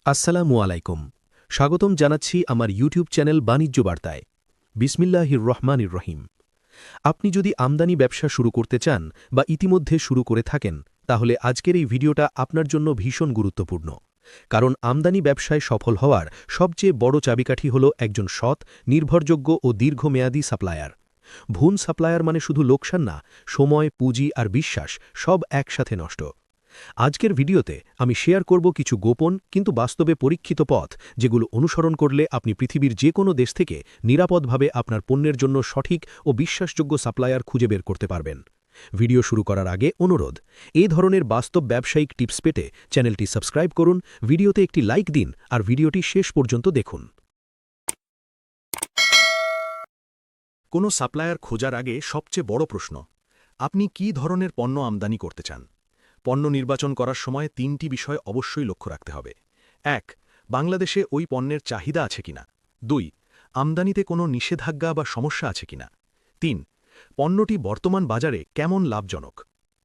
আসসালামু আলাইকুম। স্বাগতম জানাচ্ছি আমার ইউটিউব চ্যানেল বাণিজ্য বার্তায়। বিসমিল্লাহির রহমানির রহিম। আপনি যদি আমদানি ব্যবসা শুরু করতে চান বা ইতিমধ্যে শুরু করে থাকেন, তাহলে আজকের এই ভিডিওটা আপনার জন্য ভীষণ গুরুত্বপূর্ণ। কারণ আমদানি ব্যবসায় সফল হওয়ার সবচেয়ে বড় চাবিকাঠি হল একজন সৎ, নির্ভরযোগ্য ও দীর্ঘমেয়াদী সাপ্লায়ার। ভুল সাপ্লায়ার মানে শুধু লোকসান না, সময়, পুঁজি আর বিশ্বাস সব একসাথে নষ্ট। আজকের ভিডিওতে আমি শেয়ার করব কিছু গোপন কিন্তু বাস্তবে পরীক্ষিত পথ, যেগুলো অনুসরণ করলে আপনি পৃথিবীর যে কোনো দেশ থেকে নিরাপদভাবে আপনার পণ্যের জন্য সঠিক ও বিশ্বাসযোগ্য সাপ্লায়ার খুঁজে বের করতে পারবেন। ভিডিও শুরু করার আগে অনুরোধ, এই ধরনের বাস্তব ব্যবসায়িক টিপস পেতে চ্যানেলটি সাবস্ক্রাইব করুন, ভিডিওতে একটি লাইক দিন আর ভিডিওটি শেষ পর্যন্ত দেখুন। কোনো সাপ্লায়ার খোঁজার আগে সবচেয়ে বড় প্রশ্ন, আপনি কী ধরনের পণ্য আমদানি করতে চান? পণ্য নির্বাচন করার সময় ৩টি বিষয় অবশ্যই লক্ষ্য রাখতে হবে। ১. বাংলাদেশে ওই পণ্যের চাহিদা আছে কিনা। ২. আমদানিতে কোনো নিষেধাজ্ঞা বা সমস্যা আছে কিনা। ৩. পণ্যটি বর্তমান বাজারে কেমন লাভজনক।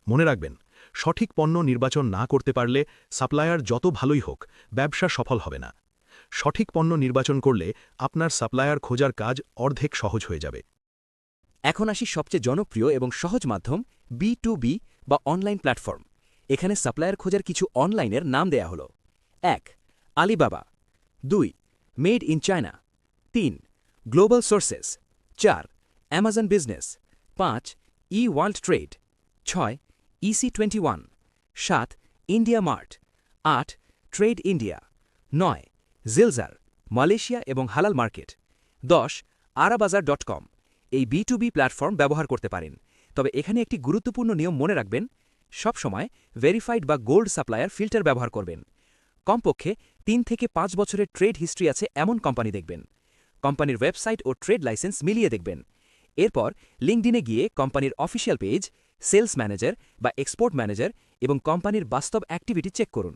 মনে রাখবেন, সঠিক পণ্য নির্বাচন না করতে পারলে সাপ্লায়ার যত ভালোই হোক, ব্যবসা সফল হবে না। সঠিক পণ্য নির্বাচন করলে আপনার সাপ্লায়ার খোঁজার কাজ অর্ধেক সহজ হয়ে যাবে। এখন আসি সবচেয়ে জনপ্রিয় এবং সহজ মাধ্যম B2B বা অনলাইন প্ল্যাটফর্ম। এখানে সাপ্লায়ার খোঁজার কিছু অনলাইনের নাম দেয়া হল। ১. Alibaba. ২. Made in China. ৩. Global Sources. ৪. Amazon Business. ৫. World Trade. ৬. EC21। ৭. India Mart. ৮. Trade India. ৯. জিলজার, মালয়েশিয়া এবং হালাল মার্কেট। ১০. arabazaar.com। এই B2B প্ল্যাটফর্ম ব্যবহার করতে পারেন, তবে এখানে একটি গুরুত্বপূর্ণ নিয়ম মনে রাখবেন, সবসময় ভেরিফাইড বা গোল্ড সাপ্লায়ার ফিল্টার ব্যবহার করবেন। কমপক্ষে ৩ থেকে ৫ বছরের ট্রেড হিস্ট্রি আছে এমন কোম্পানি দেখবেন। কোম্পানির ওয়েবসাইট ও ট্রেড লাইসেন্স মিলিয়ে দেখবেন। এরপর লিঙ্কডিনে গিয়ে কোম্পানির অফিসিয়াল পেজ, সেলস ম্যানেজার বা এক্সপোর্ট ম্যানেজার এবং কোম্পানির বাস্তব অ্যাক্টিভিটি চেক করুন।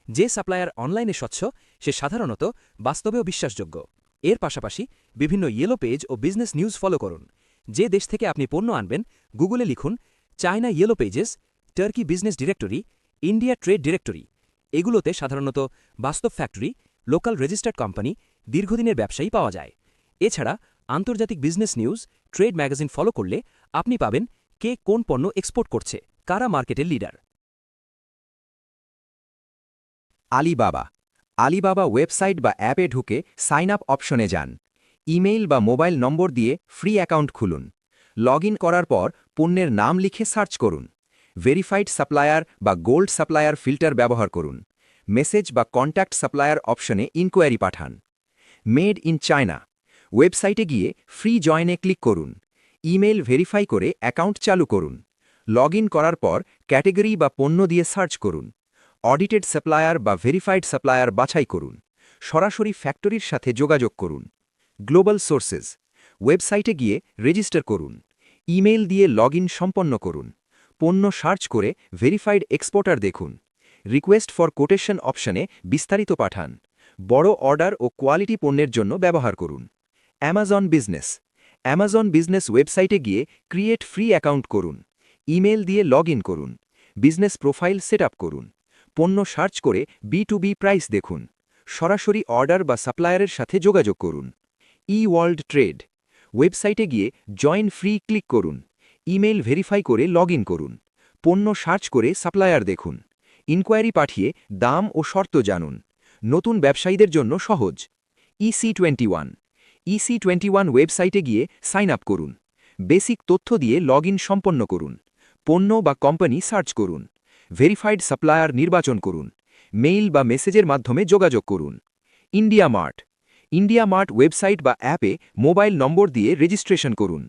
যে সাপ্লায়ার অনলাইনে স্বচ্ছ, সে সাধারণত বাস্তবেও বিশ্বাসযোগ্য। এর পাশাপাশি বিভিন্ন ইয়েলো পেজ ও বিজনেস নিউজ ফলো করুন। যে দেশ থেকে আপনি পণ্য আনবেন, গুগলে লিখুন China yellow pages, turkey business directory, India trade directory. এগুলোতে সাধারণত বাস্তব ফ্যাক্টরি, লোকাল রেজিস্টার্ড কোম্পানি, দীর্ঘদিনের ব্যবসায়ী পাওয়া যায়। এছাড়া আন্তর্জাতিক business news, trade magazine follow করলে আপনি পাবেন কে কোন পণ্য এক্সপোর্ট করছে, কারা মার্কেটের লিডার। আলিবাবা। আলিবাবা ওয়েবসাইট বা অ্যাপে ঢুকে সাইন আপ অপশনে যান। ইমেইল বা মোবাইল নম্বর দিয়ে ফ্রি অ্যাকাউন্ট খুলুন। লগ ইন করার পর পণ্যের নাম লিখে সার্চ করুন। ভেরিফাইড সাপ্লায়ার বা গোল্ড সাপ্লায়ার ফিল্টার ব্যবহার করুন। মেসেজ বা কন্ট্যাক্ট সাপ্লায়ার অপশনে ইনকোয়ারি পাঠান। Made in China. ওয়েবসাইটে গিয়ে ফ্রি জয়েনে ক্লিক করুন। ইমেইল ভেরিফাই করে অ্যাকাউন্ট চালু করুন। লগ ইন করার পর ক্যাটেগরি বা পণ্য দিয়ে সার্চ করুন। অডিটেড সাপ্লায়ার বা ভেরিফাইড সাপ্লায়ার বাছাই করুন। সরাসরি ফ্যাক্টরির সাথে যোগাযোগ করুন। Global sources. ওয়েবসাইটে গিয়ে রেজিস্টার করুন। ইমেইল দিয়ে লগ ইন সম্পন্ন করুন। পণ্য সার্চ করে ভেরিফাইড এক্সপোর্টার দেখুন। রিকোয়েস্ট ফর কোটেশন অপশনে বিস্তারিত পাঠান। বড় অর্ডার ও কোয়ালিটি পণ্যের জন্য ব্যবহার করুন। Amazon business. অ্যামাজন বিজনেস ওয়েবসাইটে গিয়ে ক্রিয়েট ফ্রি অ্যাকাউন্ট করুন। ইমেইল দিয়ে লগ ইন করুন। বিজনেস প্রোফাইল সেট আপ করুন। পণ্য সার্চ করে B2B প্রাইস দেখুন। সরাসরি অর্ডার বা সাপ্লায়ারের সাথে যোগাযোগ করুন। World trade. ওয়েবসাইটে গিয়ে জয়েন ফ্রি ক্লিক করুন। ইমেইল ভেরিফাই করে লগ ইন করুন। পণ্য সার্চ করে সাপ্লায়ার দেখুন। ইনকোয়ারি পাঠিয়ে দাম ও শর্ত জানুন। নতুন ব্যবসায়ীদের জন্য সহজ। EC21। EC21 ওয়েবসাইটে গিয়ে সাইন আপ করুন। বেসিক তথ্য দিয়ে লগ ইন সম্পন্ন করুন। পণ্য বা কোম্পানি সার্চ করুন। ভেরিফাইড সাপ্লায়ার নির্বাচন করুন। মেইল বা মেসেজের মাধ্যমে যোগাযোগ করুন। India mart. India mart website বা অ্যাপে মোবাইল নম্বর দিয়ে রেজিস্ট্রেশন করুন।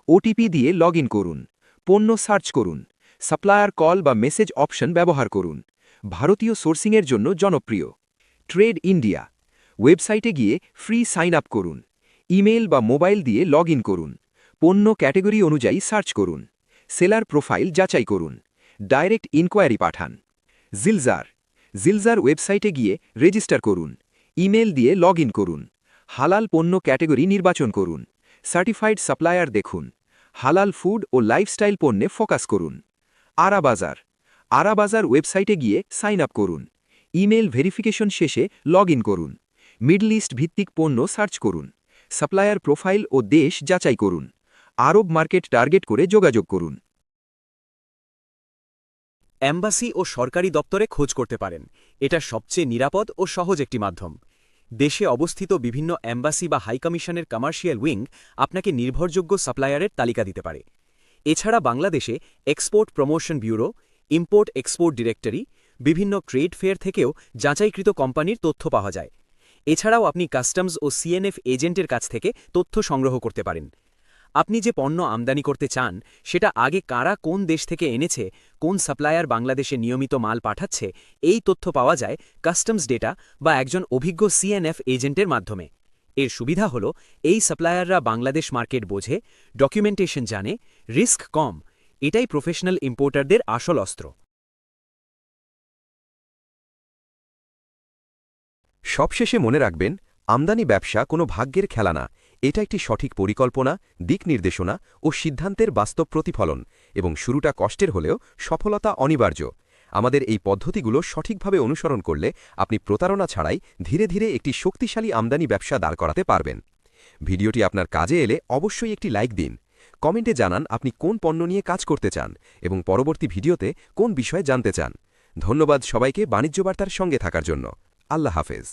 ওটিপি দিয়ে লগ ইন করুন। পণ্য সার্চ করুন। সাপ্লায়ার কল বা মেসেজ অপশন ব্যবহার করুন। ভারতীয় সোর্সিংয়ের জন্য জনপ্রিয়। Trade India. ওয়েবসাইটে গিয়ে ফ্রি সাইন আপ করুন। ইমেইল বা মোবাইল দিয়ে লগ ইন করুন। পণ্য ক্যাটেগরি অনুযায়ী সার্চ করুন। সেলার প্রোফাইল যাচাই করুন। ডাইরেক্ট ইনকোয়ারি পাঠান। জিলজার। জিলজার ওয়েবসাইটে গিয়ে রেজিস্টার করুন। ইমেল দিয়ে লগ ইন করুন। হালাল পণ্য ক্যাটেগরি নির্বাচন করুন। সার্টিফাইড সাপ্লায়ার দেখুন। হালাল ফুড ও লাইফস্টাইল পণ্যে ফোকাস করুন। আরাবাজার। আরাবাজার ওয়েবসাইটে গিয়ে সাইন আপ করুন। ইমেল ভেরিফিকেশন শেষে লগ করুন। মিডল ইস্ট ভিত্তিক পণ্য সার্চ করুন। সাপ্লায়ার প্রোফাইল ও দেশ যাচাই করুন। আরব মার্কেট টার্গেট করে যোগাযোগ করুন। অ্যাম্বাসি ও সরকারি দপ্তরে খোঁজ করতে পারেন। এটা সবচেয়ে নিরাপদ ও সহজ একটি মাধ্যম। দেশে অবস্থিত বিভিন্ন অ্যাম্বাসি বা হাইকমিশনের কমার্শিয়াল উইং আপনাকে নির্ভরযোগ্য সাপ্লায়ারের তালিকা দিতে পারে। এছাড়া বাংলাদেশে export promotion bureau, import export directory, বিভিন্ন ট্রেড ফেয়ার থেকেও যাচাইকৃত কোম্পানির তথ্য পাওয়া যায়। এছাড়াও আপনি কাস্টমস ও সিএনএফ এজেন্টের কাছ থেকে তথ্য সংগ্রহ করতে পারেন। আপনি যে পণ্য আমদানি করতে চান সেটা আগে কারা কোন দেশ থেকে এনেছে, কোন সাপ্লায়ার বাংলাদেশে নিয়মিত মাল পাঠাচ্ছে, এই তথ্য পাওয়া যায় কাস্টমস ডেটা বা একজন অভিজ্ঞ সিএনএফ এজেন্টের মাধ্যমে। এর সুবিধা হল এই সাপ্লায়াররা বাংলাদেশ মার্কেট বোঝে, ডকুমেন্টেশন জানে, রিস্ক কম। এটাই প্রফেশনাল ইম্পোর্টারদের আসল অস্ত্র। সবশেষে মনে রাখবেন, আমদানি ব্যবসা কোনো ভাগ্যের খেলা না, এটা একটি সঠিক পরিকল্পনা, দিক নির্দেশনা ও সিদ্ধান্তের বাস্তব প্রতিফলন, এবং শুরুটা কষ্টের হলেও সফলতা অনিবার্য। আমাদের এই পদ্ধতিগুলো সঠিকভাবে অনুসরণ করলে আপনি প্রতারণা ছাড়াই ধীরে ধীরে একটি শক্তিশালী আমদানি ব্যবসা দাঁড় করাতে পারবেন। ভিডিওটি আপনার কাজে এলে অবশ্যই একটি লাইক দিন। কমেন্টে জানান আপনি কোন পণ্য নিয়ে কাজ করতে চান এবং পরবর্তী ভিডিওতে কোন বিষয়ে জানতে চান। ধন্যবাদ সবাইকে বাণিজ্য বার্তার সঙ্গে থাকার জন্য। আল্লাহ হাফেজ।